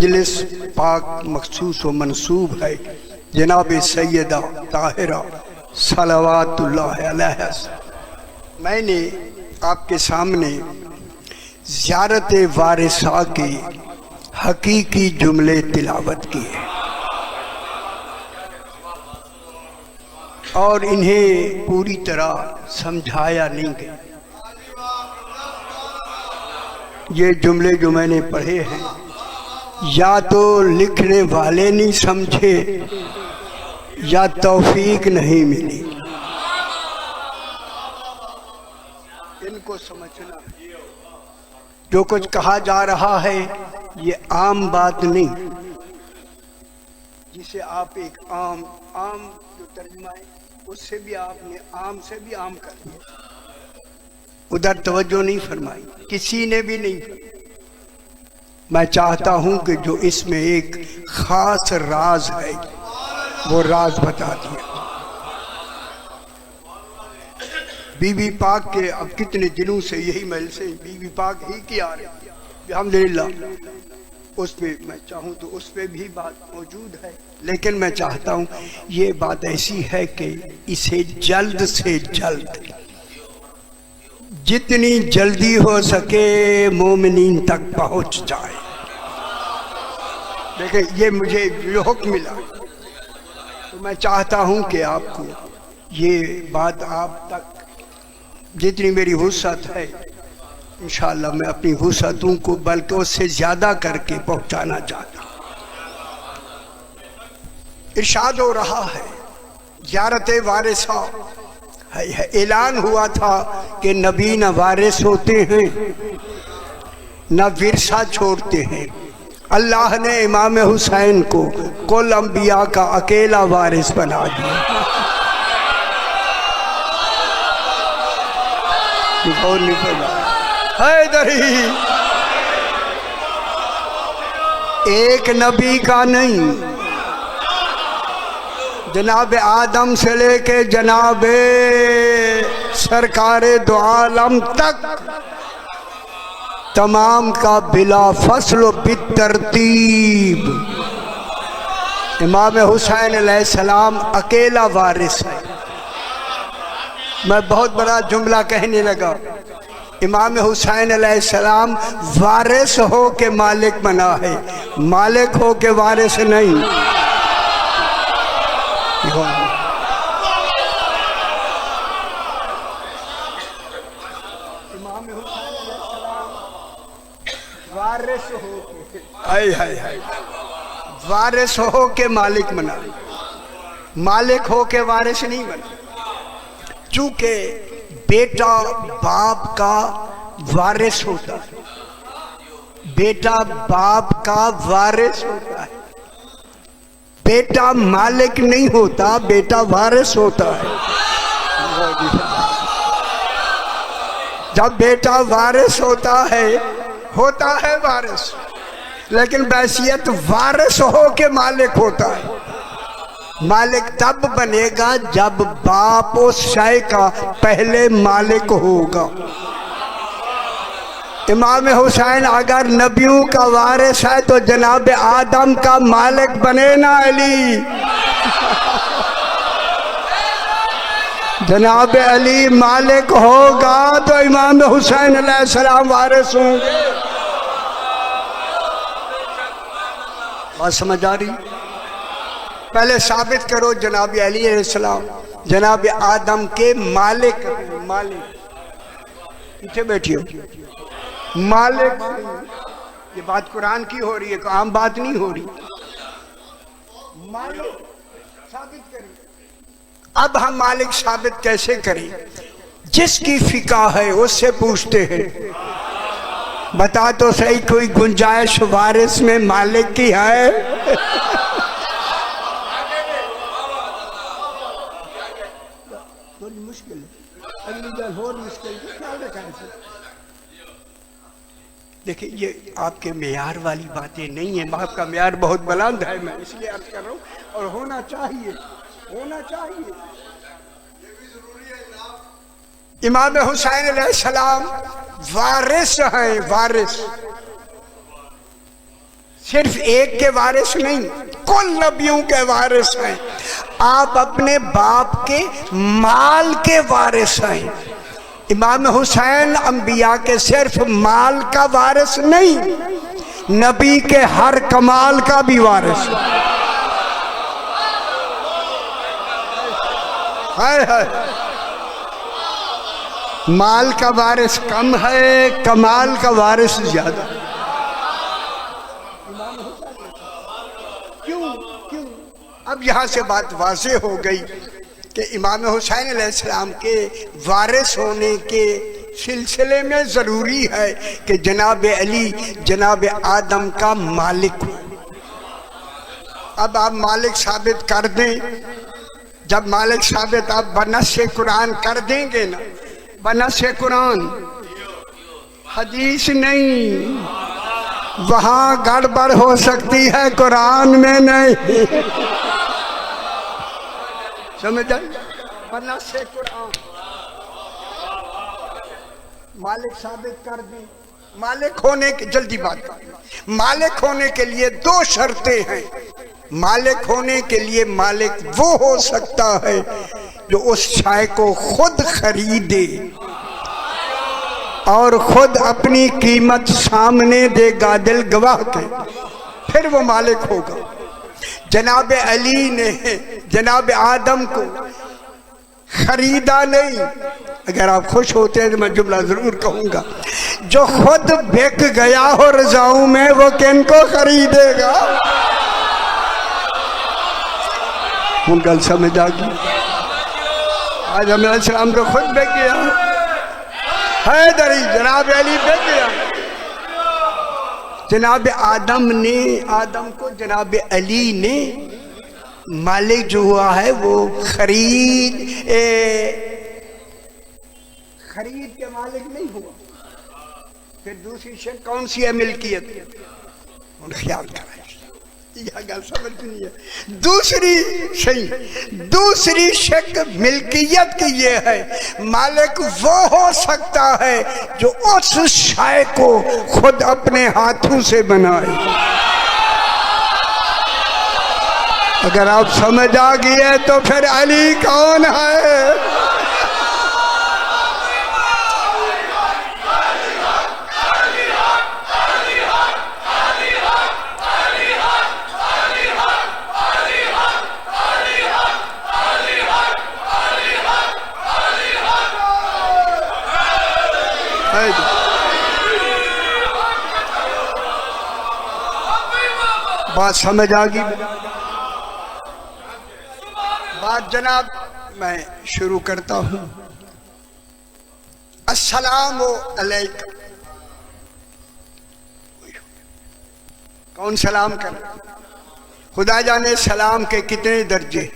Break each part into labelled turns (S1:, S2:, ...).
S1: मजलिस पाक मखसूस व मनसूब है जनाब सैयदा ताहिरा सलवातुल्लाह अलैहा। मैंने आपके सामने ज़ियारत वारिसा के हकीकी जुमले तिलावत किए और इन्हें पूरी तरह समझाया नहीं गया। ये जुमले जो मैंने पढ़े हैं या तो लिखने वाले नहीं समझे या तौफीक नहीं मिली। इनको समझना, जो कुछ कहा जा रहा है ये आम बात नहीं, जिसे आप एक आम जो तर्जुमा है उससे भी आपने आम से भी आम कर दिया, उधर तवज्जो नहीं फरमाई, किसी ने भी नहीं फरमाई। मैं चाहता हूं कि जो इसमें एक खास राज है वो राज बता दिया। बीबी पाक के अब कितने दिनों से यही महल से बीबी पाक ही की आ रही है अल्हम्दुलिल्लाह। उस पे मैं चाहूँ तो उस पे भी बात मौजूद है, लेकिन मैं चाहता हूँ ये बात ऐसी है कि इसे जल्द से जल्द जितनी जल्दी हो सके मोमिनीन तक पहुंच जाए। देखिए ये मुझे जो हुक्म मिला तो मैं चाहता हूं कि आपको ये बात आप तक जितनी मेरी वुसअत है इंशाअल्लाह मैं अपनी वुसअतों को बल्कि उससे ज्यादा करके पहुंचाना चाहता हूं। इरशाद हो रहा है ज़ियारत वारिसा है, ऐलान हुआ था कि नबी न वारिस होते हैं न विरसा छोड़ते हैं। अल्लाह ने इमाम हुसैन को कुल अंबिया का अकेला वारिस बना दिया। हैदरी एक नबी का नहीं, जनाब आदम से लेके जनाब सरकारे दो आलम तक तमाम का बिला फसल बितरतीब इमाम हुसैन अलैहिस्सलाम अकेला वारिस है। मैं बहुत बड़ा जुमला कहने लगा। इमाम हुसैन अलैहिस्सलाम वारिस हो के मालिक बना है, मालिक हो के वारिस नहीं। वारिस हो के मालिक बना, मालिक हो के वारिस नहीं बना। चूंकि बेटा बाप का वारिस होता है, बेटा बाप का वारिस होता है, बेटा मालिक नहीं होता, बेटा वारिस होता है। जब बेटा वारिस होता है वारिस, लेकिन बैसियत वारिस हो के मालिक होता है। मालिक तब बनेगा जब बाप उस शय का पहले मालिक होगा। इमाम हुसैन अगर नबियों का वारिस है तो जनाब आदम का मालिक बने ना अली। जनाब अली मालिक होगा तो इमाम हुसैन अलैहिस्सलाम वारिस होंगे। बात समझ आ रही? पहले साबित करो जनाब अली अलैहिस्सलाम जनाब आदम के मालिक। पीछे बैठी हो, मालिक। ये बात कुरान की हो रही है, आम बात नहीं हो रही। मालिक साबित करें। अब हम मालिक साबित कैसे करें? जिसकी फिका है उससे पूछते हैं, बता तो सही कोई गुंजाइश वारिस में मालिक की है? थोड़ी मुश्किल है, अगली बार और मुश्किल है, ख्याल रखा है। देखिए ये आपके मेयार वाली बातें नहीं है, आपका मेयार बहुत बुलंद है, मैं इसलिए अर्ज कर रहा हूँ। और होना चाहिए, होना चाहिए। इमाम हुसैन अलैहिस्सलाम वारिस हैं, वारिस। सिर्फ एक के वारिस नहीं, कुल नबियों के वारिस हैं। आप अपने बाप के माल के वारिस हैं। इमाम हुसैन अंबिया के सिर्फ माल का वारिस नहीं, नबी के हर कमाल का भी वारिस है। माल का वारिस कम है, कमाल का वारिस ज्यादा। क्यों? अब यहां से बात वाज़ेह हो गई कि इमाम हुसैन अलैहिस्सलाम के वारिस होने के सिलसिले में ज़रूरी है कि जनाब अली जनाब आदम का मालिक हो। अब आप मालिक साबित कर दें, जब मालिक साबित आप बनस्से कुरान कर देंगे ना, बनस्से कुरान हदीस नहीं, वहां गड़बड़ हो सकती है, कुरान में नहीं। समझ आए? बनस्से कुरान मालिक साबित कर दें। मालिक होने के, जल्दी बात कर, मालिक होने के लिए दो शर्तें हैं। मालिक होने के लिए मालिक वो हो सकता है जो उस चाय को खुद खरीदे और खुद अपनी कीमत सामने देगा दिल गवाह के, फिर वो मालिक होगा। जनाब अली ने जनाब आदम को खरीदा नहीं। अगर आप खुश होते हैं तो मैं जुमला जरूर कहूंगा, जो खुद बिक गया हो रजाऊ में वो किन को खरीदेगा? उन गल समझ आ गई। आज हमें सलाम तो खुद बिक गया है, दरी जनाब अली बिक गया। जनाब आदम को जनाब अली ने मालिक जो हुआ है वो खरीद के मालिक नहीं हुआ। फिर दूसरी शक कौन सी है? मिल्कियत। उन ख्याल करें, यह गल समझ नहीं है। दूसरी शक मिल्कियत की ये है, मालिक वो हो सकता है जो उस शाय को खुद अपने हाथों से बनाए। अगर आप समझ आ गए तो फिर अली कौन है? बात समझ आ गई? बात जनाब मैं शुरू करता हूँ। अस्सलामु अलैकुम। कौन सलाम कर? खुदा जाने सलाम के कितने दर्जे।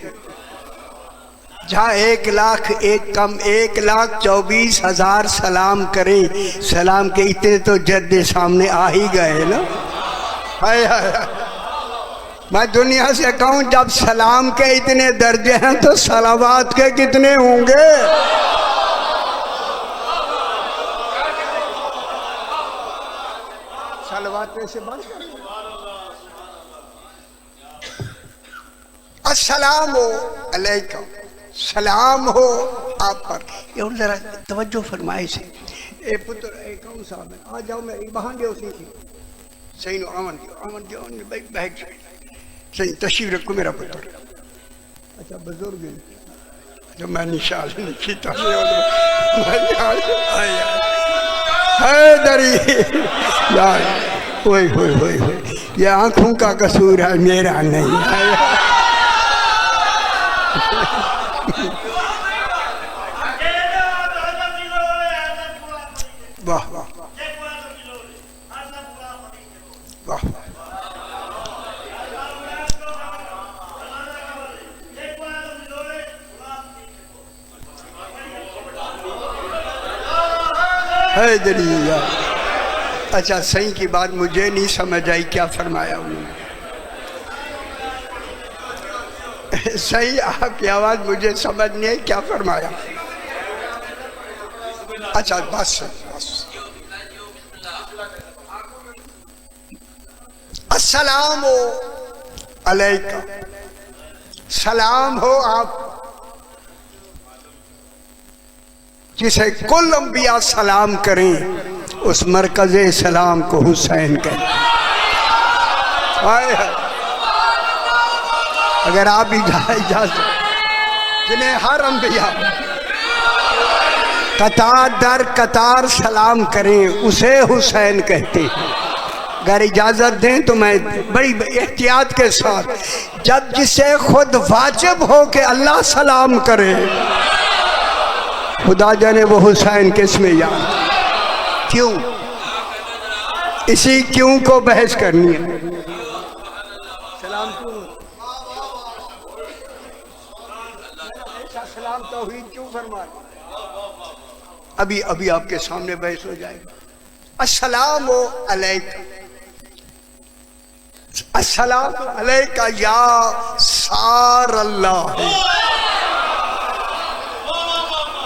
S1: जहाँ 1,24,000 सलाम करें, सलाम के इतने तो जद्दे सामने आ ही गए ना। हाय हाय, मैं दुनिया से कहूँ जब सलाम के इतने दर्जे हैं तो सलावात के कितने होंगे? सलावात से बंद कर। अस्सलामु अलैकुम, सलाम हो आप पर। ये जरा तवज्जो फरमाए से। ए पुत्र ए कौन साहब है? आ जाओ, मैं बहान दो सी सही नो आवन दियो भाई बैठ सही तशरीफ रखो मेरा पुत्र। अच्छा बुजुर्ग जो मैं निशाल नहीं है दरी यार, ओए होए होए होए, ये आंखों का कसूर है, मेरा नहीं है। वाह वाह वाह, है दरिया। अच्छा सही की बात मुझे नहीं समझ आई, क्या फरमाया उन्होंने? सही आपकी आवाज मुझे समझ नहीं आई, क्या फरमाया? अच्छा बस अस्सलाम हो अलैका, सलाम हो आप जिसे कुल अंबिया सलाम करें, उस मरकज़े सलाम को हुसैन कहें। अगर आप इजाजत, जिन्हें हर अंबिया कतार दर कतार सलाम करें, उसे हुसैन कहते हैं। अगर इजाजत दें तो मैं बड़ी एहतियात के साथ, जब जिसे खुद वाजिब हो कि अल्लाह सलाम करे, खुदा जाने वो हुसैन किसमें याद, क्यों, इसी क्यों को बहस करनी है। सलाम क्यों, सलाम तौहीद क्यों फरमा, अभी अभी आपके सामने बहस हो जाएगा। अस्सलाम अलैका, अस्सलाम अलैका या सार अल्लाह।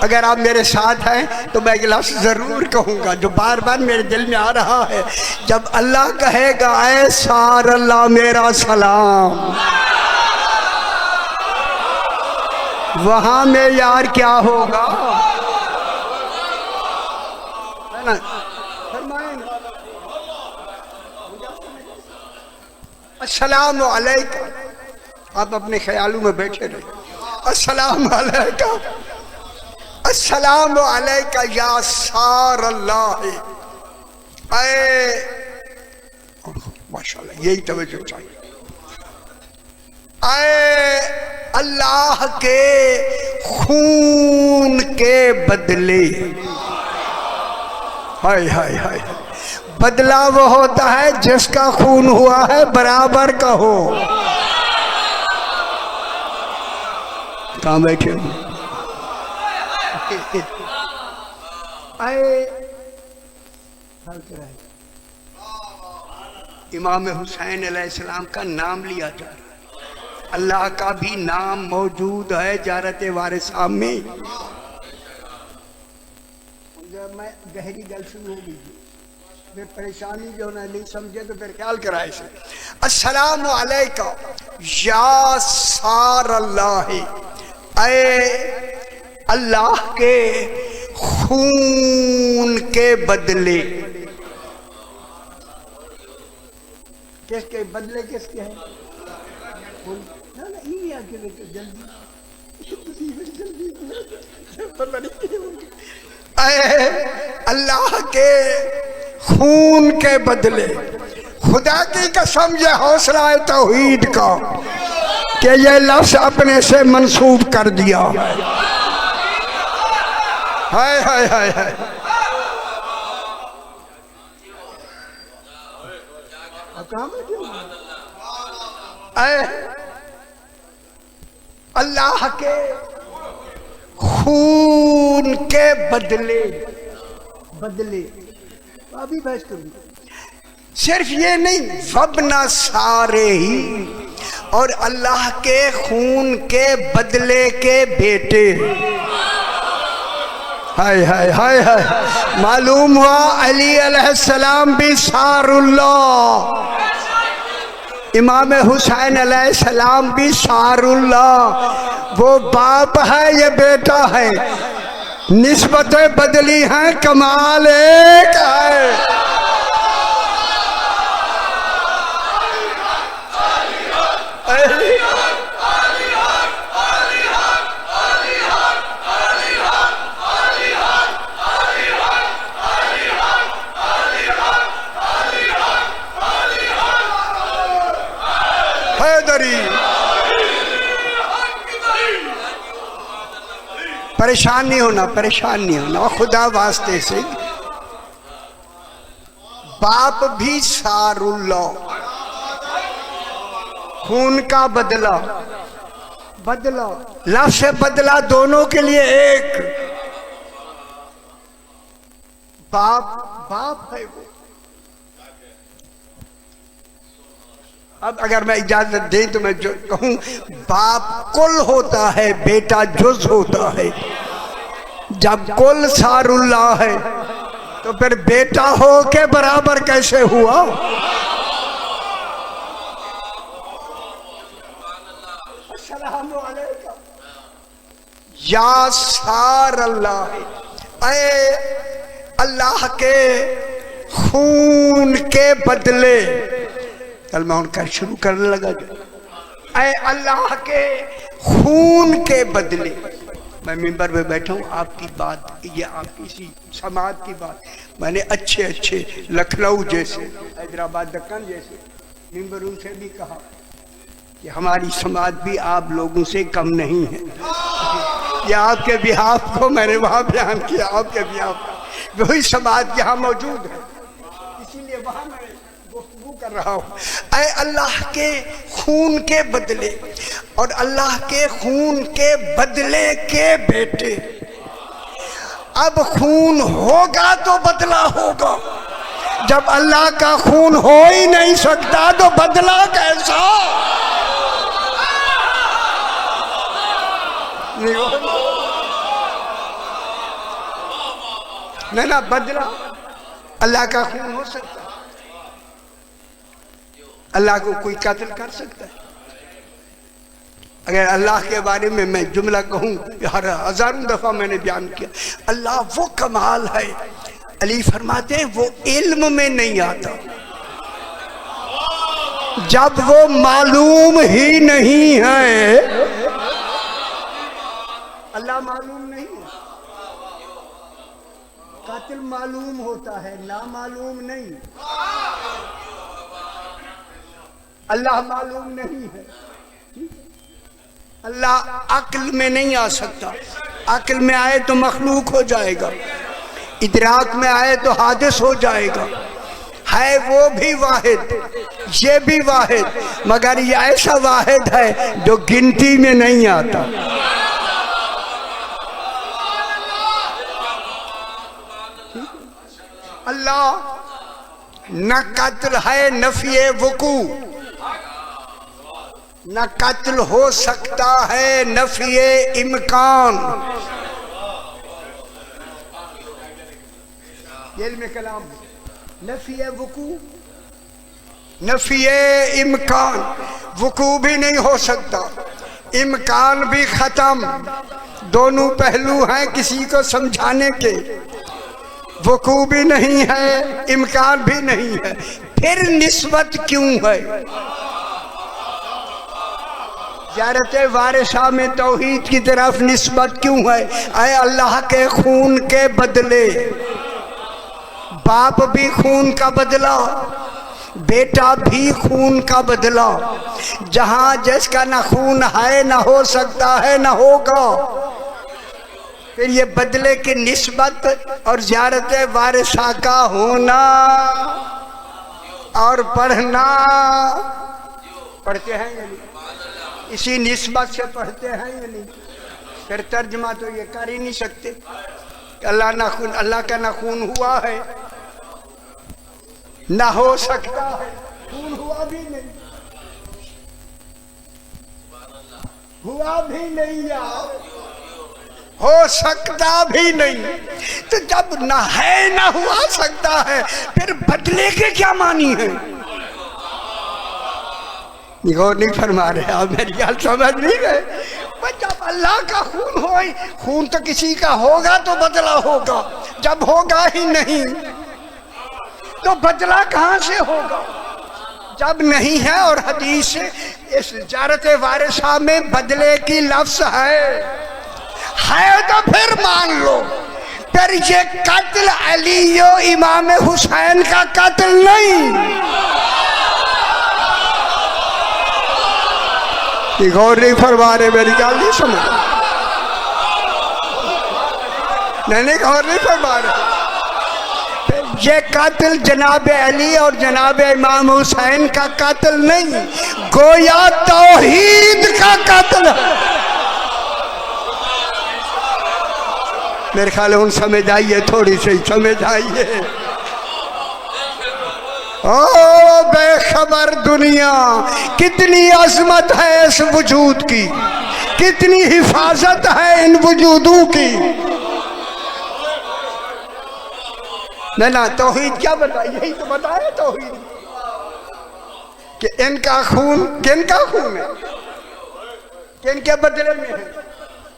S1: अगर आप मेरे साथ हैं तो मैं एक लफ्ज़ जरूर कहूंगा जो बार बार मेरे दिल में आ रहा है। जब अल्लाह कहेगा ऐ सार अल्लाह मेरा सलाम, वहां में यार क्या होगा, है ना? अस्सलाम अलैका, आप अपने ख्यालों में बैठे रहे। अस्सलाम अलैका, अस्सलाम अलैका या सार अल्लाह। माशाल्लाह, यही तवज्जो चाहिए। अल्लाह के खून के बदले, हाय हाय हाय, बदला वो होता है जिसका खून हुआ है बराबर का हो। कहाँ बैठे हो? इमाम हुसैन अलैहिस्सलाम का नाम लिया जा रहा है, अल्लाह का भी नाम मौजूद है जारत वारिसा में। मैं गहरी गल शुरू हो गई, फिर परेशानी जो ना नहीं समझे तो फिर ख्याल कराए से। अस्सलाम अलैका या सार अल्लाह, अल्लाह के खून के बदले, किसके बदले, किसके हैं? अल्लाह के खून के बदले। खुदा की कसम, ये हौसला है तौहीद का कि ये लफ्ज़ अपने से मंसूब कर दिया। हाय हाय हाय हाय, अल्लाह के खून के बदले, बदले अभी बहस करूँ। सिर्फ ये नहीं, वबना सारे ही, और अल्लाह के खून के बदले के बेटे। हाय हाय हाय हाय, मालूम हुआ अली अलैहिस्सलाम भी सारुल्लाह, इमाम हुसैन अलैहिस्सलाम भी सारुल्लाह। वो बाप है, ये बेटा है, निस्बतें बदली हैं, कमाल एक है। परेशान नहीं होना, परेशान नहीं होना, खुदा वास्ते से। बाप भी सारुल्लाह, खून का बदला, बदला लफ्ज़ से बदला, दोनों के लिए एक। बाप बाप है वो। अब अगर मैं इजाजत दें तो मैं जो कहूं, बाप कुल होता है, बेटा जुज होता है। जब कुल सारुल्लाह है तो फिर बेटा हो के बराबर कैसे हुआ? अस्सलाम वालेकुम या सार अल्लाह। ऐ अल्लाह के खून के बदले, कल मैं उनका शुरू करने लगा, ऐ अल्लाह के खून के बदले। मैं मिंबर में बैठा हूँ, आपकी बात, ये आपकी इसी समाज की बात मैंने अच्छे अच्छे लखनऊ जैसे, हैदराबाद, दक्कन जैसे मिंबरों से भी कहा कि हमारी समाज भी आप लोगों से कम नहीं है। ये आपके बिहाफ को मैंने वहाँ बयान किया, आपके बिहाफ वही समाज यहाँ मौजूद है, इसीलिए वहाँ मैं गुफ्तगू कर रहा हूँ। ऐ अल्लाह के खून के बदले, और अल्लाह के खून के बदले के बेटे। अब खून होगा तो बदला होगा, जब अल्लाह का खून हो ही नहीं सकता तो बदला कैसा? नहीं ना, बदला अल्लाह का खून हो सकता है? अल्लाह को कोई कत्ल कर सकता है? अगर अल्लाह के बारे में मैं जुमला कहूँ, हजारों दफा मैंने बयान किया, अल्लाह वो कमाल है। अली फरमाते हैं वो इल्म में नहीं आता, जब वो मालूम ही नहीं है। अल्लाह मालूम नहीं है, कातिल मालूम होता है, ना मालूम नहीं। अल्लाह मालूम नहीं है। अल्लाह अक्ल में नहीं आ सकता, अक्ल में आए तो मखलूक हो जाएगा, इदराक में आए तो हादिस हो जाएगा। है वो भी वाहिद, ये भी वाहिद, मगर ये ऐसा वाहिद है जो गिनती में नहीं आता। अल्लाह न कत्ल है नफिए वकू, न कत्ल हो सकता है नफिए इम्कान। इल्म कलाम नफिए वकू, नफिए इम्कान। वकू भी नहीं हो सकता, इम्कान भी खत्म। दोनों पहलू हैं किसी को समझाने के, वकू भी नहीं है, इम्कान भी नहीं है, फिर निस्बत क्यों है? ज़ियारत वारिसा में तौहीद की तरफ निस्बत क्यों है? ऐ अल्लाह के खून के बदले, बाप भी खून का बदला, बेटा भी खून का बदला। जहां जिसका ना खून है, ना हो सकता है, ना होगा, फिर ये बदले की निस्बत और ज़ियारत वारिसा का होना और पढ़ना, पढ़ते हैं या नहीं? इसी निस्बत से पढ़ते हैं या नहीं? फिर तर्जमा तो ये कर ही नहीं सकते। अल्लाह ना खून, अल्लाह का ना खून हुआ है, ना हो सकता है, खून हुआ भी नहीं, हुआ भी नहीं यार, हो सकता भी नहीं। तो जब ना है ना हुआ सकता है, फिर बदले के क्या मानी है? गौर नहीं फरमा रहे आप, मेरी बात समझ नहीं गए। जब अल्लाह का खून हो, खून तो किसी का होगा तो बदला होगा, जब होगा ही नहीं तो बदला कहां से होगा? जब नहीं है। और हदीस से इस ज़ियारत वारिसा में बदले की लफ्ज है तो फिर मान लो। फिर ये कत्ल अली इमाम हुसैन का कत्ल नहीं। गौर नहीं फरमा रहे, मेरी गाल नहीं समझ, नहीं गौर नहीं फरमा रहे। ये कत्ल जनाब अली और जनाब इमाम हुसैन का कत्ल नहीं, गोया तौहीद का कत्ल। मेरे ख्याल उन समझ आइए, थोड़ी सी समझ आइए। ओ बेखबर दुनिया, कितनी अजमत है इस वजूद की, कितनी हिफाजत है इन वजूदों की। ना तौहीद क्या बताया? यही तो बताया तौहीद कि इनका खून, किनका खून है? किनके बदले में है?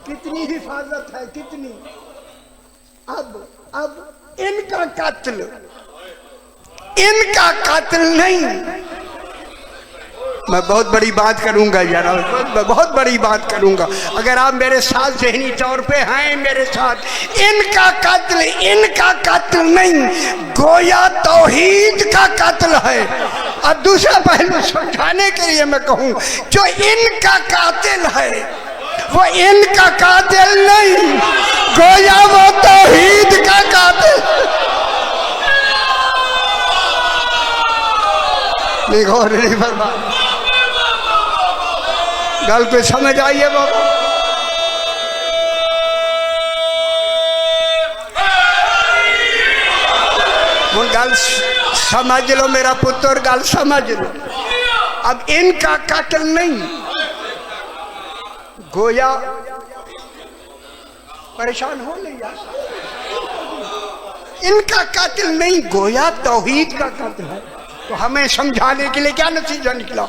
S1: कितनी हिफाजत है, कितनी। अब इनका कातिल नहीं। मैं बहुत बड़ी बात करूंगा यार, मैं बहुत बड़ी बात करूंगा। अगर आप मेरे साथ ज़हनी तौर पे हैं मेरे साथ, इनका कातिल नहीं, गोया तौहीद का कातिल है। अब दूसरा पहलू समझाने के लिए मैं कहूं, जो इनका कातिल है वो इनका कातिल नहीं, गोया वो तौहीद का कातिल। गौर नहीं फरमाया, गल पे समझ आइए बाबा। वो गल समझ लो मेरा पुत्र, गल समझ लो। अब इनका कातिल नहीं, गोया परेशान हो नहीं यार, इनका कातिल नहीं, गोया तौहीद का कातिल है। तो हमें समझाने के लिए क्या नतीजा निकला?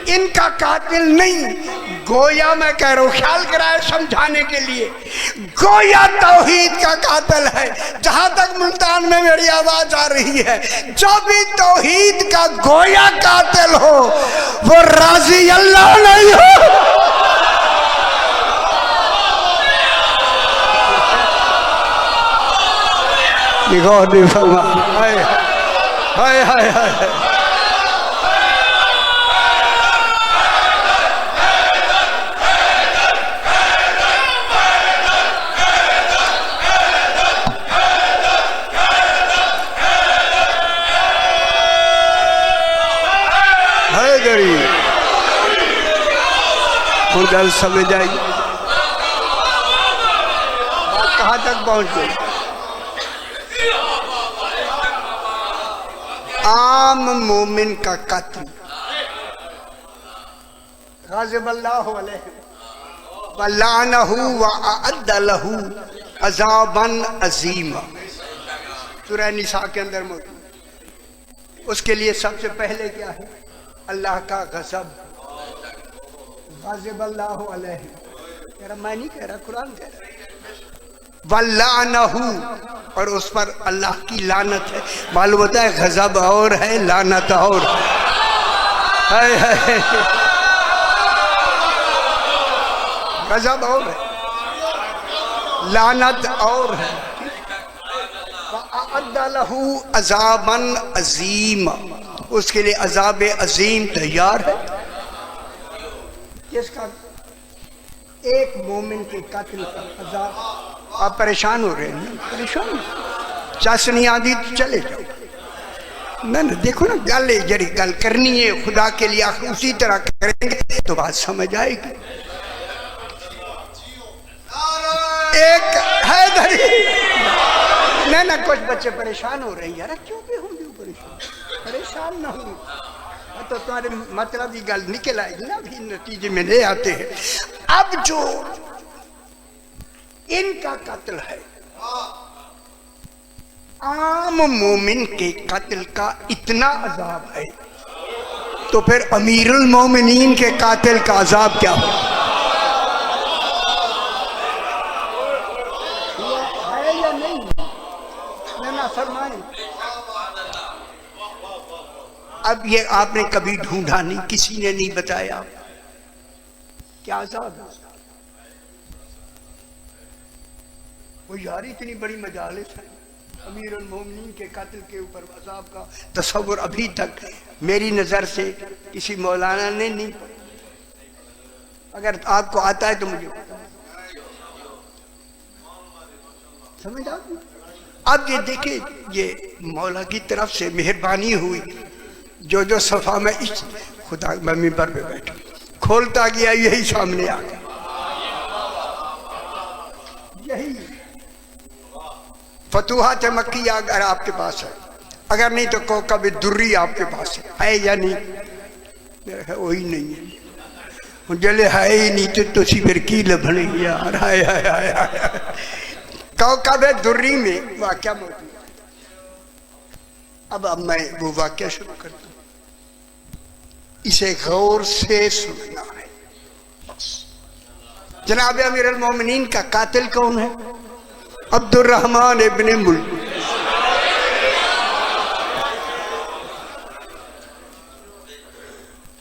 S1: इनका कातिल नहीं, गोया मैं कह रहा हूं, ख्याल कराए समझाने के लिए, गोया तौहीद का कातिल है। जहां तक मुल्तान में मेरी आवाज आ रही है, जो भी तौहीद का गोया कातिल हो वो राजी अल्लाह नहीं हो। गौर नहीं फरमा। हाय हाय हाय हाय, गल समझ आई, बात कहां तक पहुंच गई? आम मोमिन का कत्ल, ग़ज़िबल्लाहु अलैहि व लानहु व अअद्द लहू अज़ाबन अज़ीमा, सूरह निसा के अंदर मौजूद। उसके लिए सबसे पहले क्या है? अल्लाह का गज़ब। ग़ज़िबल्लाहु अलैहि, कह रहा मैं नहीं कह रहा, कुरान कह रहा, वल्लानहु, और उस पर अल्लाह की लानत है। मालूम होता है गज़ब और है, लानत और है। गज़ब और है, लानत और है। वअअद्द लहू अज़ाबन अज़ीम, उसके लिए अज़ाब अज़ीम तैयार है। किसका? एक मोमिन के कत्ल का अज़ाब। आप परेशान हो रहे हैं? परेशान, चाशनी आदि तो चले जाओ ना, देखो ना, गल जरी गल करनी है खुदा के लिए, उसी तरह करेंगे तो बात समझ आएगी। एक है ना, कुछ बच्चे परेशान हो रहे हैं यार, क्यों भी होंगे परेशान ना हो, तो तुम्हारे मतलब की गल निकल आएगी ना, भी नतीजे में ले आते हैं। अब जो इनका कत्ल है, आम मोमिन के कत्ल का इतना अजाब है, तो फिर अमीरुल मोमिनीन के कातिल का अजाब क्या हो? है या नहीं? ना फरमाए। अब ये आपने कभी ढूंढा नहीं, किसी ने नहीं बताया क्या अजाब है? वो यार इतनी बड़ी मजालिस है, अमीरुल मोमिनीन के कातिल के ऊपर अजाब का तस्वुर अभी तक मेरी नज़र से किसी मौलाना ने नहीं। अगर आपको आता है तो मुझे समझ आ। अब ये देखिए, ये मौला की तरफ से मेहरबानी हुई, जो सफा में इस खुदा मम्मी पर पे बैठा खोलता गया, यही सामने आ गया, यही फतूहात मक्की अगर आपके पास है, अगर नहीं तो कौकब दुर्री आपके पास है या नहीं? वही नहीं है, जले है ही नहीं तो तुसी फिर की लभने यार। हाय हाय हाय हाय, कौकब दुर्री में वाक़या मौजूद। अब मैं वो वाक्य शुरू करता हूं, इसे गौर से सुनना है बस। जनाब अमीर अल मोमिनीन का कातिल कौन है? अब्दुर्रहमान इब्ने मुल्क।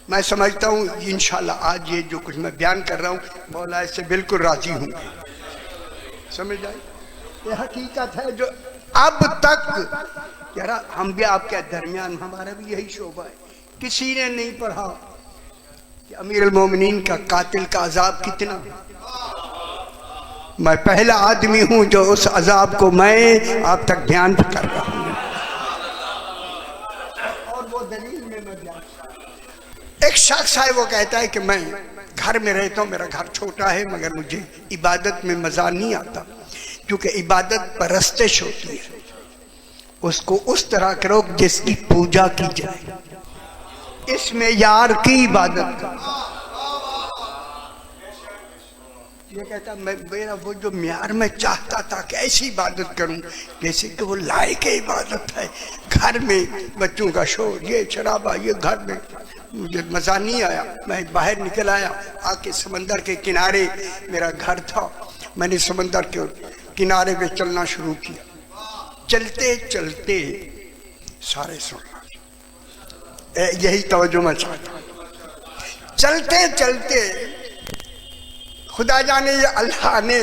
S1: मैं समझता हूं इंशाल्लाह आज ये जो कुछ मैं बयान कर रहा हूं मौला इससे बिल्कुल राजी होंगे, समझ आए? ये हकीकत है जो अब तक यार हम भी आपके दरमियान, हमारा भी यही शोभा है, किसी ने नहीं पढ़ा कि अमीर अल मोमिनीन का कातिल का अजाब कितना है। मैं पहला आदमी हूं जो उस अजाब को मैं आप तक बयान कर रहा हूं, और वो दलील में मैं बयान। एक शख्स है वो कहता है कि मैं घर में रहता हूँ, मेरा घर छोटा है मगर मुझे इबादत में मजा नहीं आता, क्योंकि इबादत परस्तिश होती है, उसको उस तरह करो जिसकी पूजा की जाए, इसमें यार की इबादत का। ये कहता मैं मेरा वो जो म्यार में चाहता था कि ऐसी इबादत करूं जैसे कि वो लायक इबादत है, घर में बच्चों का शोर, ये शराबा, ये घर में मुझे मजा नहीं आया। मैं बाहर निकल आया, आके समंदर के किनारे मेरा घर था, मैंने समंदर के किनारे पे चलना शुरू किया। चलते चलते सारे सुनना, यही तवज्जो मैं चाहता हूं। चलते चलते खुदा जाने ये अल्लाह ने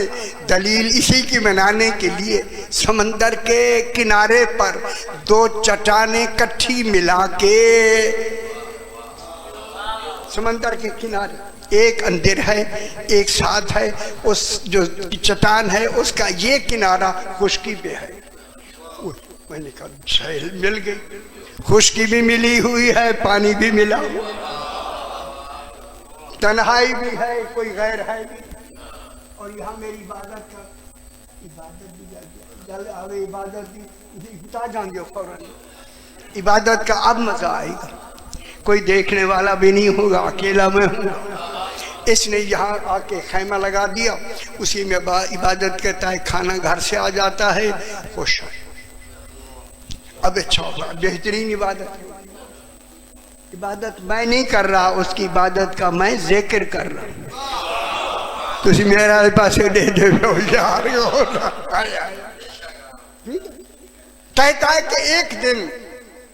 S1: दलील इसी की बनाने के लिए समंदर के किनारे पर दो चट्टानें इकट्ठी मिला के, समंदर के किनारे एक अंदर है एक साथ है, उस जो चट्टान है उसका ये किनारा खुश्की पे है। मैंने कहा झील मिल गई, खुश्की भी मिली हुई है, पानी भी मिला हुआ, तन्हाई भी है, कोई गैर है भी, और यहाँ मेरी इबादत भी इबादत भी बता जाएंगे फौरन। इबादत का अब मजा आएगा, कोई देखने वाला भी नहीं होगा, अकेला मैं हूँ। इसने यहाँ आके खैमा लगा दिया, उसी में इबादत करता है, खाना घर से आ जाता है, खुश है। अब अच्छा होगा, बेहतरीन इबादत। इबादत मैं नहीं कर रहा, उसकी इबादत का मैं जिक्र कर रहा हूँ। तुम मेरा पासे दे दे यार, कहता है कि एक दिन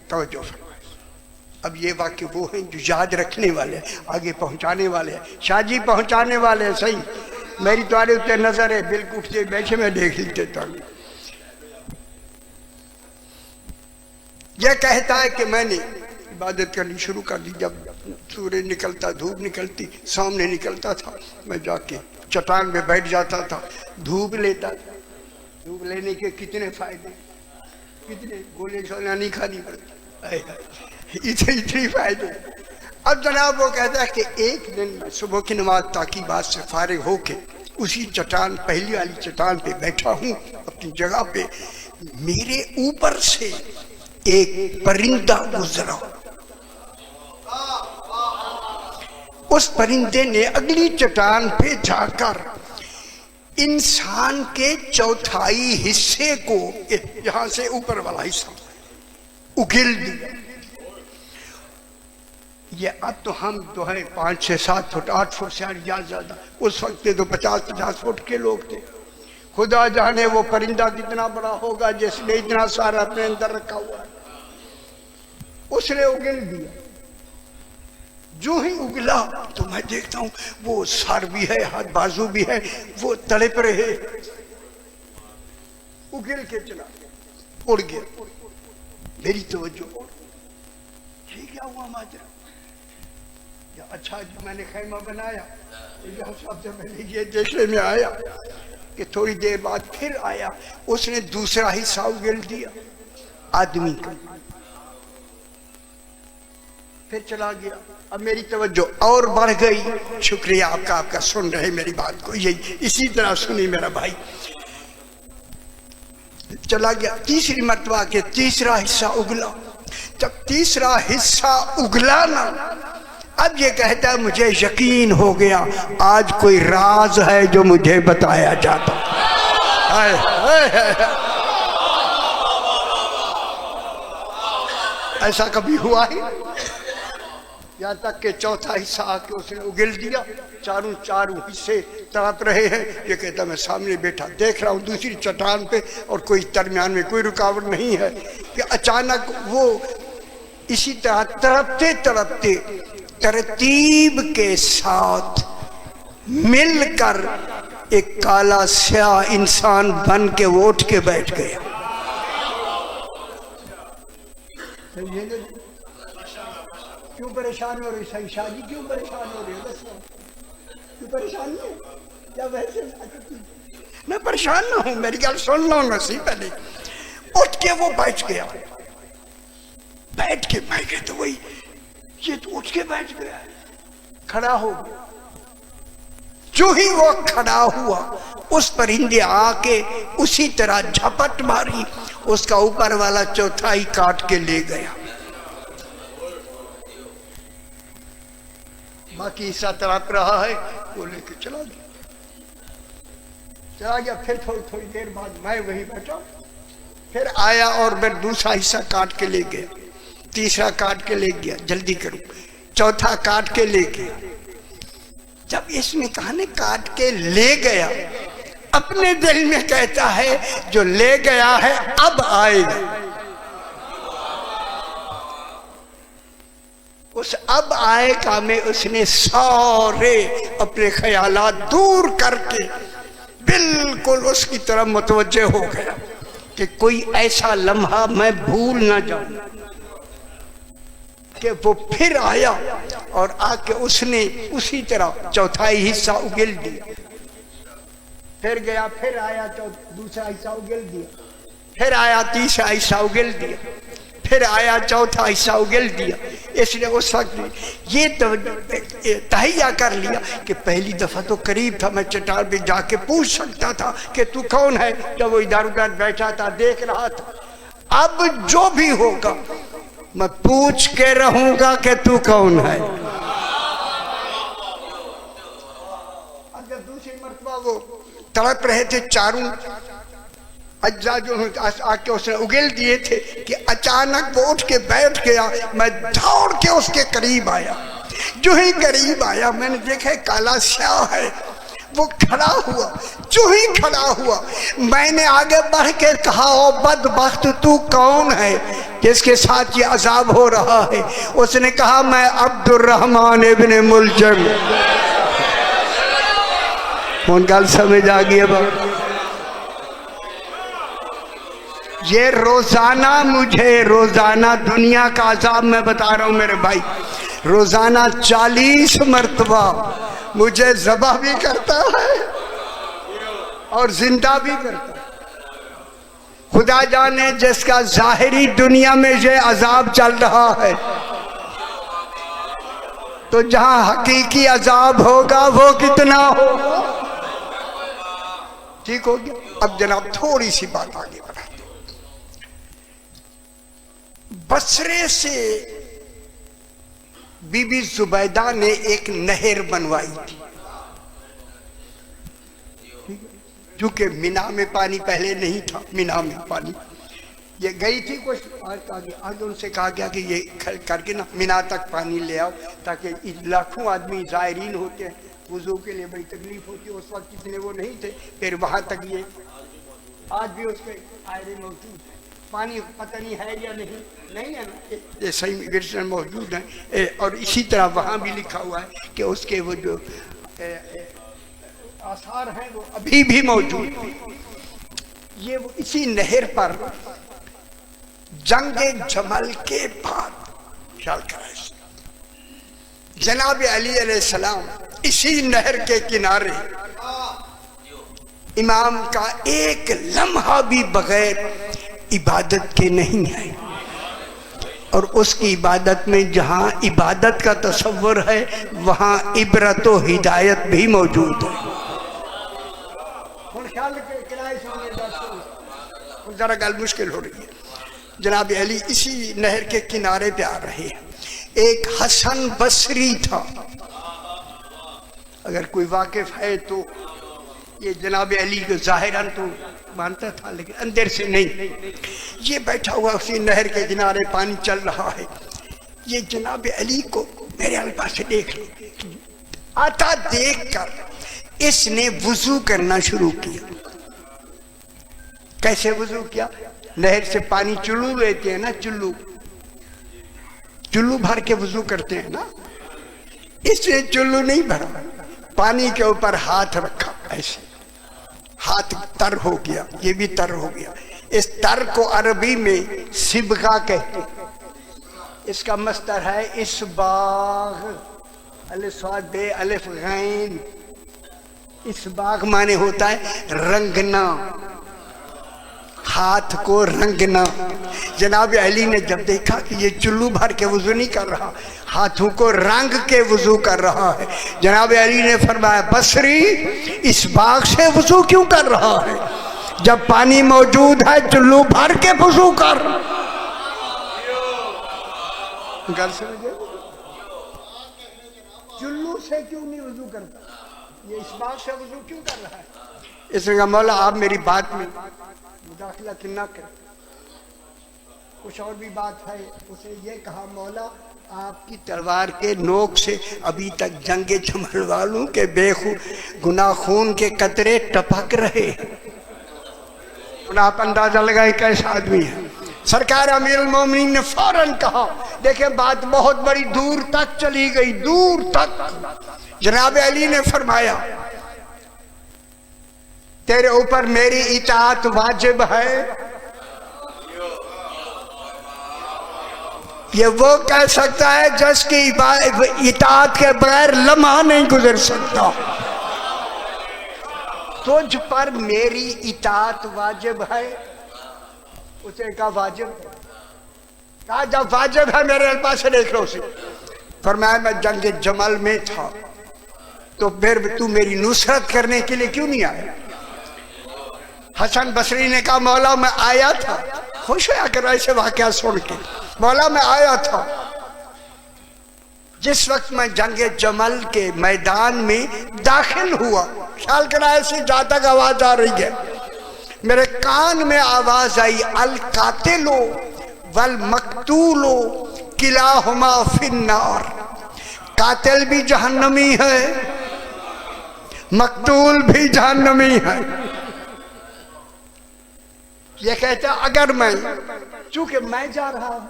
S1: तवज्जो। अब ये वाक्य वो हैं जो याद रखने वाले, आगे पहुंचाने वाले हैं, शाजी पहुंचाने वाले हैं। सही मेरी तुम्हारे उत्ते नजर है, बिल्कुल से बैठे में देख लेते तो। यह कहता है कि मैंने इबादत करनी शुरू कर दी, जब सूरज निकलता, धूप निकलती, सामने निकलता था, मैं जाके चट्टान पे बैठ जाता था, धूप लेता था। धूप लेने के कितने फायदे, कितने गोले सोना नहीं खानी पड़ती, इतने फायदे। अब जनाब वो कहता है कि एक दिन मैं सुबह की नमाज ताकी बात से फारिग होके उसी चट्टान, पहली वाली चट्टान पे बैठा हूँ अपनी जगह पे, मेरे ऊपर से एक परिंदा गुजरा। उस परिंदे ने अगली चट्टान पे जाकर इंसान के चौथाई हिस्से को, यहां से ऊपर वाला हिस्सा उगिल दिया। ये अब तो हम तो है 5, 6, 7 फुट 8 फुट से ज्यादा, उस वक्त तो 50-50 फुट के लोग थे। खुदा जाने वो परिंदा कितना बड़ा होगा जिसने इतना सारा अपने अंदर रखा हुआ है। उसने उगिल दिया। जो ही उगला तो मैं देखता हूं वो सर भी है, हाथ बाजू भी है, वो तले पर है, उगिल के चला उड़ गया। मेरी तवज्जो, ये क्या हुआ माजरा? अच्छा मैंने खैमा बनाया, सबसे पहले ये देखने में आया कि थोड़ी देर बाद फिर आया, उसने दूसरा हिस्सा उगल दिया आदमी का, फिर चला गया। अब मेरी तवज्जो और बढ़ गई। शुक्रिया आपका, आपका सुन रहे मेरी बात को, यही इसी तरह सुनी मेरा भाई। चला गया, तीसरी मर्तबा के तीसरा हिस्सा उगला। जब तीसरा हिस्सा उगला ना, अब ये कहता है मुझे यकीन हो गया आज कोई राज है जो मुझे बताया जाता। ऐसा कभी हुआ ही, यहाँ तक के चौथा हिस्सा आके उसने उगल दिया। चारों हिस्से तड़प रहे हैं। ये कहता मैं सामने बैठा देख रहा हूँ दूसरी चट्टान पे, और कोई दरमियान में कोई रुकावट नहीं है, कि अचानक वो इसी तरह तड़पते तड़पते तरतीब के साथ मिलकर एक काला स्याह इंसान बन के वो उठ के बैठ गया। क्यों परेशान हो रही सही शादी, क्यों परेशान हो रही है? क्यों परेशान नहीं? क्या वैसे मैं परेशान ना हूं, मेरी गल सुन लो ना सी पहले। उठ के वो बैठ गया। बैठ के मैं कहता वही, ये तो उठ के बैठ गया, खड़ा हो गया। जो ही वो खड़ा हुआ, उस परिंदे आके उसी तरह झपट मारी, उसका ऊपर वाला चौथाई काट के ले गया। बाकी हिस्सा तड़प रहा है, वो लेके चला गया। फिर थोड़ी देर बाद मैं वही बैठा, फिर आया और मैं दूसरा हिस्सा काट के ले गया, तीसरा काट के ले गया, जल्दी करूं, चौथा काट के ले गया। जब इसने कहा ने काट के ले गया, अपने दिल में कहता है जो ले गया है अब आएगा। उस अब आएगा में उसने सारे अपने ख्यालात दूर करके बिल्कुल उसकी तरफ मुतवज्जे हो गया कि कोई ऐसा लम्हा मैं भूल ना जाऊं। कि वो फिर आया और आके उसने उसी तरह चौथाई हिस्सा उगल दिया। फिर गया, फिर आया, दूसरा हिस्सा उगल दिया, फिर आया, तीसरा हिस्सा उगल दिया, फिर आया, चौथा हिस्सा उगल दिया। इसलिए उस वक्त ये तहैया कर लिया कि पहली दफा तो करीब था, मैं चट्टान पे जाके पूछ सकता था कि तू कौन है, जब वो इधर उधर बैठा था देख रहा था। अब जो भी होगा मैं पूछ के रहूंगा कि तू कौन है। अगर दूसरी मर्तबा वो तड़प रहे थे, चारों अज्जा जो आके उसने उगल दिए थे, कि अचानक वो उठ के बैठ गया। मैं दौड़ के उसके करीब आया। जो ही करीब आया मैंने देखा काला स्याह है, वो खड़ा हुआ। जो ही खड़ा हुआ मैंने आगे बढ़ के कहा, ओ बदबख्त तू कौन है जिसके साथ ये अजाब हो रहा है? उसने कहा मैं अब्दुर्रहमान इब्ने मुलजम। कौन गल समझ आ गई? ये रोजाना दुनिया का अजाब मैं बता रहा हूं मेरे भाई। रोजाना 40 मरतबा मुझे ज़बह भी करता है और जिंदा भी करता है। खुदा जाने जिसका जाहिरी दुनिया में ये अजाब चल रहा है, तो जहां हकीकी अजाब होगा वो कितना होगा। ठीक हो गया। अब जनाब थोड़ी सी बात आगे बढ़ाते। बसरे से बीबी जुबैदा ने एक नहर बनवाई थी, क्योंकि मीना में पानी पहले नहीं था। मीना में पानी ये गई थी कुछ आगे उनसे कहा गया कि ये करके ना मीना तक पानी ले आओ, ताकि लाखों आदमी ज़ायरीन होते हैं, वुज़ू के लिए बड़ी तकलीफ होती है। उस वक्त कितने वो नहीं थे, फिर वहाँ तक ये आज भी उसके आयरे मौजूद है। पानी पता नहीं है या नहीं है ना, ये सही गिरसन मौजूद है। और इसी तरह वहाँ भी लिखा हुआ है कि उसके वो जो आसार हैं वो अभी भी मौजूद हैं। ये वो इसी नहर पर जंगे जमल के बाद ख्याल करा, जनाब अली अलैहिस्सलाम इसी नहर के किनारे इमाम का एक लम्हा भी बगैर इबादत के नहीं है। और उसकी इबादत में जहाँ इबादत का तसव्वुर है वहाँ इबरत व हिदायत भी मौजूद है। जरा गल मुश्किल हो रही है। जनाब अली इसी नहर के किनारे पे आ रहे हैं। एक हसन बसरी था, अगर कोई वाकिफ है तो ये जनाब अली को जाहिरन तो मानता था लेकिन अंदर से नहीं। ये बैठा हुआ उसी नहर के किनारे, पानी चल रहा है। ये जनाब अली को मेरे अल्फा से देख लो, आता देख कर इसने वुजू करना शुरू किया। कैसे वुजू किया? नहर से पानी चुल्लू लेते हैं ना, चुल्लू भर के वुजू करते हैं ना। इसने चुल्लू नहीं भरा, पानी के ऊपर हाथ रखा, ऐसे हाथ तर हो गया, ये भी तर हो गया। इस तर को अरबी में सिबगा कहते हैं। इसका मस्तर है इसबाग, अलिफ बे अलिफ गैन। इसबाग माने होता है रंगना, हाथ को रंगना। जनाब अली ने जब देखा कि ये चुल्लू भर के वुजू नहीं कर रहा, हाथों को रंग के वुजू कर रहा है, जनाब अली ने फरमाया बसरी इस बाग से वुजू क्यों कर रहा है? जब पानी मौजूद है चुल्लू भर के वुजू कर। गल समझे? चुल्लू से क्यों नहीं वुजू करता, ये इस बाग से वुजू क्यों कर रहा है? इसने कहा मौला आप मेरी बात में मुदाखला ना कर। कुछ और भी बात है। उसने ये कहा मौला आपकी तलवार के नोक से अभी तक जंगे जमल वालों के बेगुनाह खून के कतरे टपक रहे। आप अंदाजा लगाए कैसा आदमी है। सरकार अमीरुल मोमिनीन ने फौरन कहा, देखे बात बहुत बड़ी दूर तक चली गई, दूर तक। जनाब अली ने फरमाया तेरे ऊपर मेरी इताअत वाजिब है। ये वो कह सकता है जिसकी इताअत के बगैर लम्हा नहीं गुजर सकता। तुझ पर मेरी इताअत वाजिब है। उसे कहा वाजिब, कहा जब वाजिब है मेरे पास से देख लो उसे। फरमाया मैं जंग जमल में था, तो फिर तू मेरी नुसरत करने के लिए क्यों नहीं आया? हसन बसरी ने कहा मौला मैं आया था। खुश होया कर ऐसे वाकया सुन के। मौला मैं आया था जिस वक्त मैं जंगे जमल के मैदान में दाखिल हुआ, ख्याल करा ऐसे जहां तक आवाज आ रही है, मेरे कान में आवाज आई अल कातिलो वल मकतूलो किलाहुमा फिन्नार। कातिल भी जहन्नमी है, मकतूल भी जहन्नमी है। ये कहता अगर मैं, चूंकि मैं जा रहा हूं,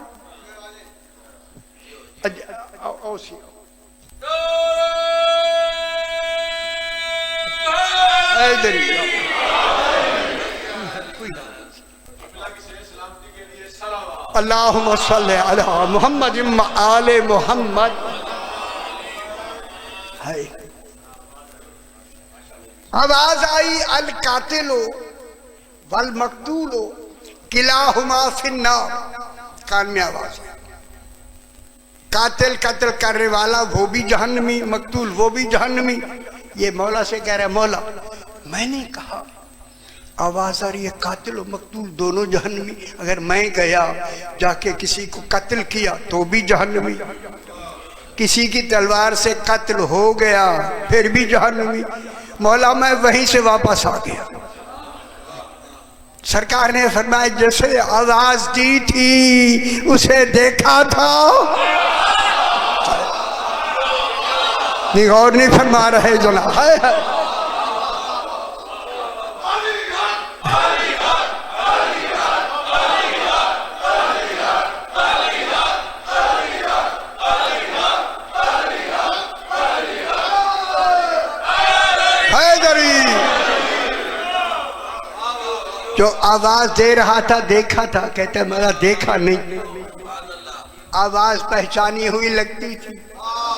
S1: अल्लाहुम्मा सल्ली अला मुहम्मद आले मुहम्मद। आवाज आई अल कातिलो वल मकतूलो किलाहुमा फिन्नार। कान में आवाज, कातिल कत्ल करने वाला वो भी जहन्नमी, मकतूल वो भी जहन्नमी। ये मौला से कह रहा है मौला मैंने कहा आवाज आ रही है कातिल और मकतूल दोनों जहन्नमी। अगर मैं गया जाके किसी को कत्ल किया तो भी जहन्नमी, किसी की तलवार से कत्ल हो गया फिर भी जहन्नमी। मौला मैं वहीं से वापस आ गया। सरकार ने फरमाया जैसे आवाज दी थी उसे देखा था। गौर नहीं फरमा रहे जनाब। जो आवाज दे रहा था देखा था, कहते मेरा देखा नहीं, आवाज पहचानी हुई लगती थी।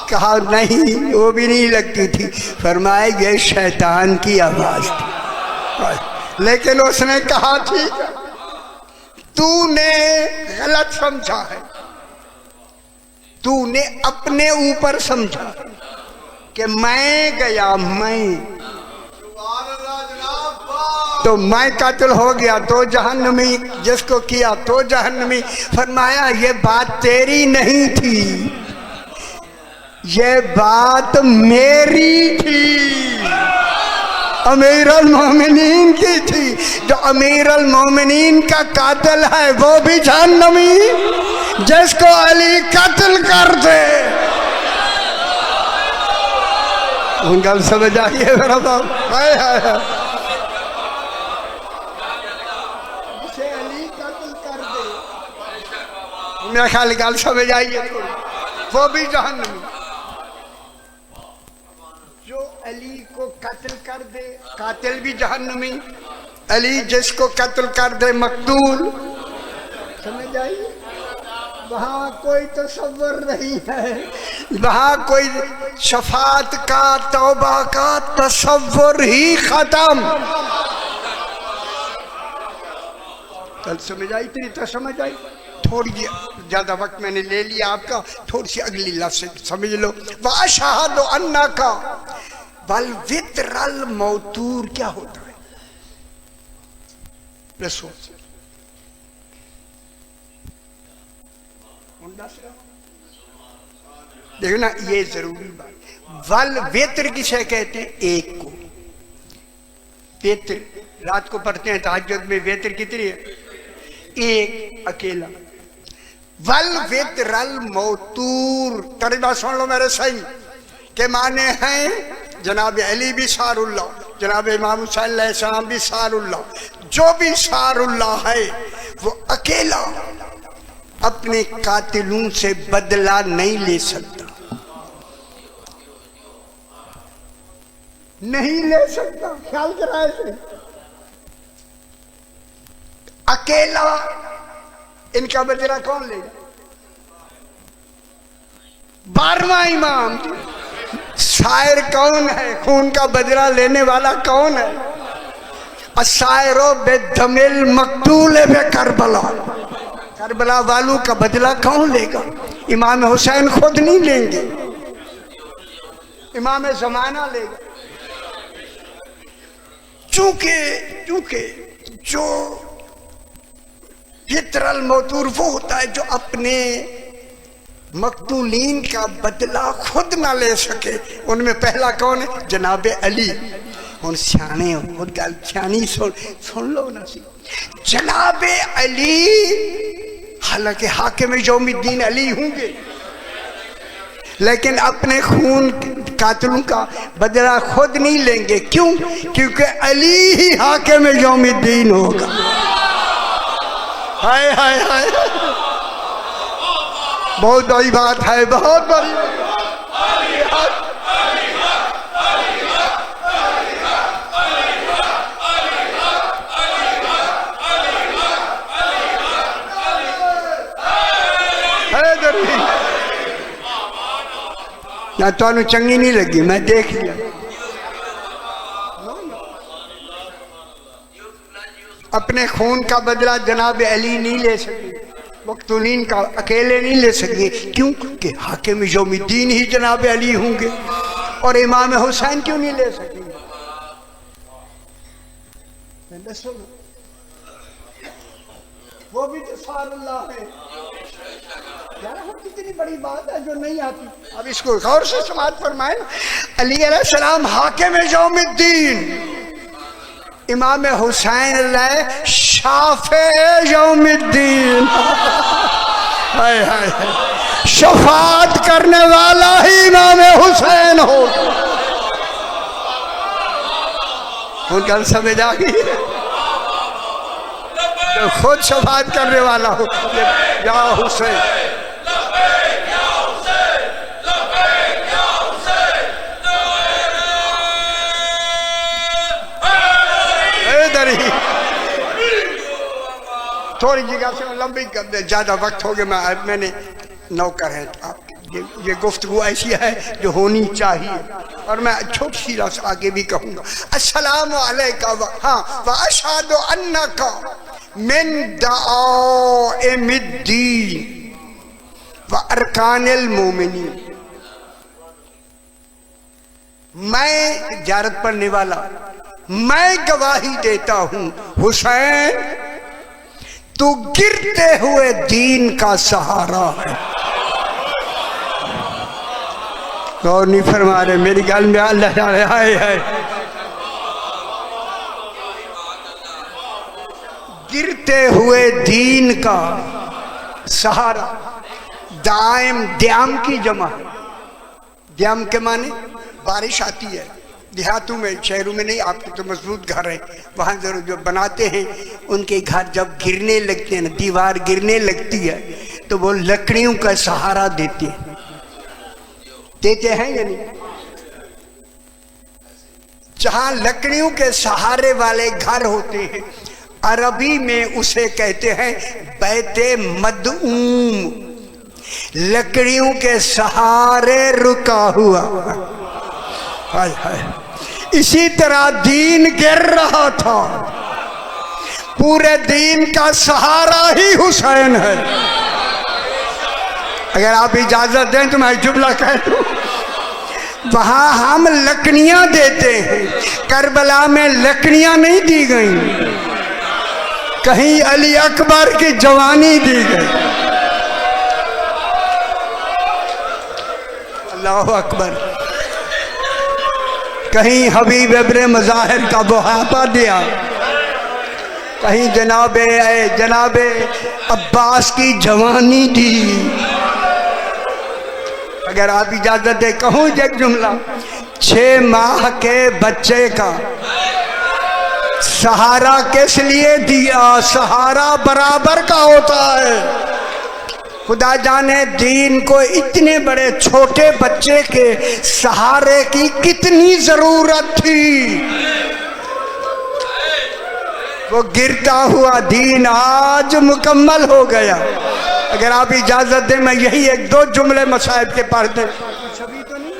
S1: कहा नहीं वो भी नहीं लगती थी। फरमाया ये शैतान की आवाज थी। लेकिन उसने कहा थी तूने गलत समझा है, तूने अपने ऊपर समझा कि मैं गया, मैं तो मैं कातिल हो गया तो जहन्नमी, जिसको किया तो जहन्नमी। फरमाया ये बात तेरी नहीं थी, ये बात मेरी थी। अमीर अल मोमिनीन की थी। जो अमीर अल मोमिनीन का कातिल है वो भी जहन्नमी, जिसको अली कत्ल कर दे। गल समझ आइए मेरा बाप, जिसे अली कत्ल कर दे, मेरा ख्याल गल समझ आइए थोड़ी, वो भी जहन्नमी। जो अली को कत्ल कर दे, कातिल भी जहन्नमी। अली जिसको कत्ल कर दे, मकतूल। समझ आइए, वहाँ कोई तसव्वुर नहीं है, वहाँ कोई शफात का, तौबा का तसव्वुर ही खत्म। कल समझ आई तेरी तो समझ आई। थोड़ी ज्यादा वक्त मैंने ले लिया आपका, थोड़ी सी अगली लफ्ज़ समझ लो। वाशहदु अन्नका वल वित्रल मौतूर क्या होता है? देखो ना, ये जरूरी बात। वल वित्र किसे कहते हैं? एक को। वित्र रात को पढ़ते हैं तहज्जुद में, वित्र कितनी है? एक, अकेला। वल वित्रल मौतूर, तर्जुमा सुन लो मेरे सही, के माने हैं जनाब अली भी सारुल्लाह, जनाब इमाम हुसैन अलैहिस्सलाम भी सारुल्लाह। जो भी सारुल्लाह है वो अकेला अपने कातिलों से बदला नहीं ले सकता, नहीं ले सकता। ख्याल करा ऐसे, अकेला इनका बदला कौन लेगा? 12वां इमाम। शायर कौन है? खून का बदला लेने वाला कौन है? अशायरो बेदमिल मकतूल बे करबला, करबला वालों का बदला कौन लेगा? इमाम हुसैन खुद नहीं लेंगे, इमाम ज़माना लेगा। चूंकि जो वित्रल मौतूर वो होता है जो अपने मकतूलीन का बदला खुद ना ले सके। उनमें पहला कौन है? जनाब अली। उन सियाने हो, गल सियानी सुन लो ना सी। जनाब अली हालांकि हाकिम यौमुद्दीन अली होंगे, लेकिन अपने खून कातिलों का बदला खुद नहीं लेंगे। क्यों? क्योंकि अली ही हाकिम यौमुद्दीन होगा। हाय हाय हाय, बहुत बड़ी बात है, बहुत बड़ी ना। तो चंगी नहीं लगी, मैं देख लिया। अपने खून का बदला जनाब अली नहीं ले सके, मकतूलीन का अकेले नहीं ले सकेंगे। क्यों? कि हाकिम यौमुद्दीन ही जनाब अली होंगे। और इमाम हुसैन क्यों नहीं ले सकेंगे? वो भी तो सारुल्लाह है यार। कितनी बड़ी बात है जो नहीं आती। अब इसको गौर से समाज फरमाए। अली अलैहिस्सलाम हाकिम यौमुद्दीन, इमाम हुसैन शाफे यौमुद्दीन। हाय हाय, शफात करने वाला ही इमाम हुसैन हो। गल समझ आ गई? जो खुद शफात करने वाला हो, या हुसैन। थोड़ी जगह से लंबी कर दे, ज्यादा वक्त हो गया। मैंने नौकर है आप, ये गुफ्तगू ऐसी है जो होनी चाहिए। और मैं छोटी सी लफ्ज़ आगे भी कहूँगा। अस्सलामु अलैका व अशहदु अन्नका मिन दाइमिद्दीन व अरकानिल मोमिनीन। मैं इजारत पढ़ने वाला, मैं गवाही देता हूँ हुसैन तू गिरते हुए दीन का सहारा है। गौर नहीं फरमा रहे मेरी गल में। अल्लाह है गिरते हुए दीन का सहारा। दायम द्याम की जमा है। द्याम के माने बारिश आती है देहातों में, शहरों में नहीं। आपके तो मजबूत घर है, वहाँ जरूर जो बनाते हैं उनके घर जब गिरने लगते हैं ना, दीवार गिरने लगती है तो वो लकड़ियों का सहारा देते हैं। देते हैं या नहीं? जहाँ लकड़ियों के सहारे वाले घर होते हैं, अरबी में उसे कहते हैं बैते मदऊम, लकड़ियों के सहारे रुका हुआ। हाय हाय। इसी तरह दीन गिर रहा था, पूरे दीन का सहारा ही हुसैन है। अगर आप इजाजत दें तो मैं जुमला कह दूं, वहां हम लकड़ियां देते हैं, करबला में लकड़ियां नहीं दी गई, कहीं अली अकबर की जवानी दी गई। अल्लाह अकबर। कहीं हबीब इब्ने मज़ाहिर का बुहापा दिया, कहीं जनाबे अब्बास की जवानी दी। अगर आप इजाजत दे कहूँ एक जुमला, 6 माह के बच्चे का सहारा किस लिए दिया? सहारा बराबर का होता है। खुदा जाने दीन को इतने बड़े छोटे बच्चे के सहारे की कितनी जरूरत थी। वो गिरता हुआ दीन आज मुकम्मल हो गया। अगर आप इजाजत दें मैं यही 1-2 जुमले मसाइब के पढ़ दें, सभी तो नहीं,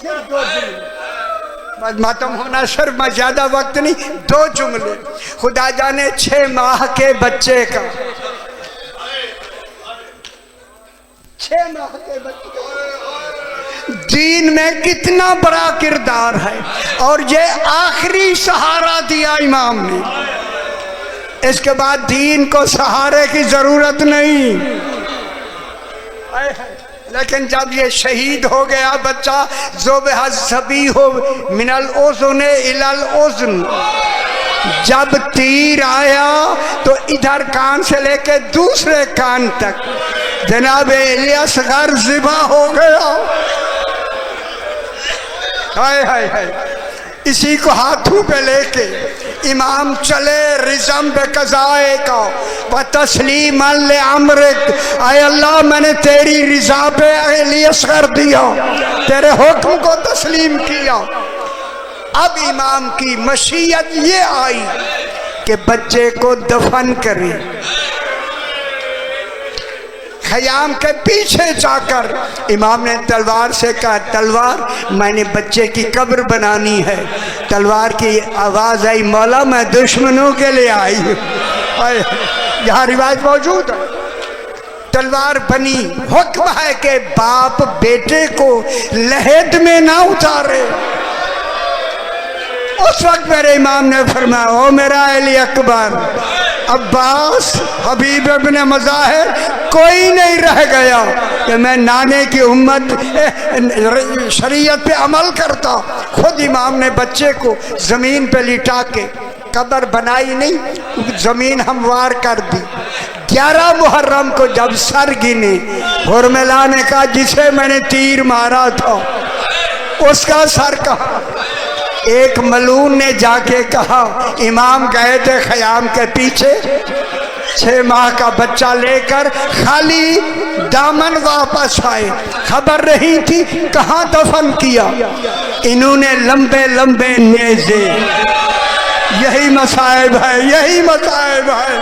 S1: सिर्फ 2 जुमले, मातम होना सर, मैं ज्यादा वक्त नहीं, 2 जुमले। खुदा जाने 6 माह के बच्चे का, 6 माह के बच्चे दीन में कितना बड़ा किरदार है। और ये आखिरी सहारा दिया इमाम ने, इसके बाद दीन को सहारे की जरूरत नहीं। लेकिन जब ये शहीद हो गया बच्चा, ज़ुबह सभी हो मिनल ओज़ुन इलल ओज़ुन, जब तीर आया तो इधर कान से लेके दूसरे कान तक जनाब इलियासगर ज़िबा हो गया। हाय हाय हाय। इसी को हाथों पे लेके इमाम चले रिज़म बे कज़ाए का व तस्लीम अल अमरिक। आय अल्लाह, मैंने तेरी रिज़ा पे इलियासगर दिया, तेरे हुक्म को तस्लीम किया। अब इमाम की मशीयत ये आई कि बच्चे को दफन करें। खयाम के पीछे जाकर इमाम ने तलवार से कहा, तलवार, मैंने बच्चे की कब्र बनानी है। तलवार की आवाज़ आई, मौला मैं दुश्मनों के लिए आई हूँ। यहाँ रिवायत मौजूद है। तलवार बनी। हुक्म है कि बाप बेटे को लहद में ना उतारे। उस वक्त मेरे इमाम ने फरमाया, ओ मेरा अली अकबर, अब्बास, हबीब इब्ने मज़ाहिर, कोई नहीं रह गया कि मैं नाने की उम्मत शरीयत पे अमल करता। खुद इमाम ने बच्चे को ज़मीन पे लिटा के, कब्र बनाई नहीं, ज़मीन हमवार कर दी। 11 मुहर्रम को जब सर गिने, हुरमिला ने कहा जिसे मैंने तीर मारा था उसका सर कहाँ? एक मलून ने जाके कहा, इमाम गए थे खयाम के पीछे 6 माह का बच्चा लेकर, खाली दामन वापस आए, खबर नहीं थी कहाँ दफन किया। इन्होंने लंबे लंबे नेज़े, यही मसाइब है, यही मसाइब है।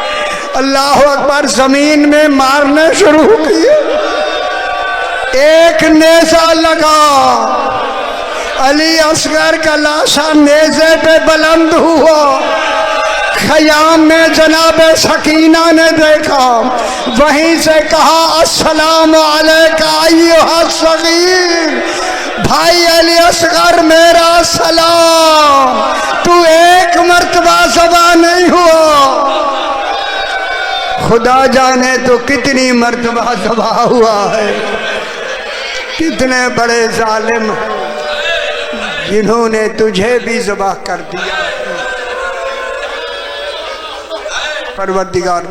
S1: अल्लाह अकबर, जमीन में मारने शुरू किए। एक नेज़ा लगा, अली असगर का लाशा नेज़े पे बुलंद हुआ। खयाम में जनाब सकीना ने देखा, वहीं से कहा, अस्सलाम अलैका अय्युहा सगीर, भाई अली असगर मेरा सलाम, तू एक मर्तबा ज़बा नहीं हुआ। खुदा जाने तो कितनी मर्तबा ज़बा हुआ है। कितने बड़े जालिम हैं जिन्होंने तुझे भी ज़बा कर दिया। परवरदिगार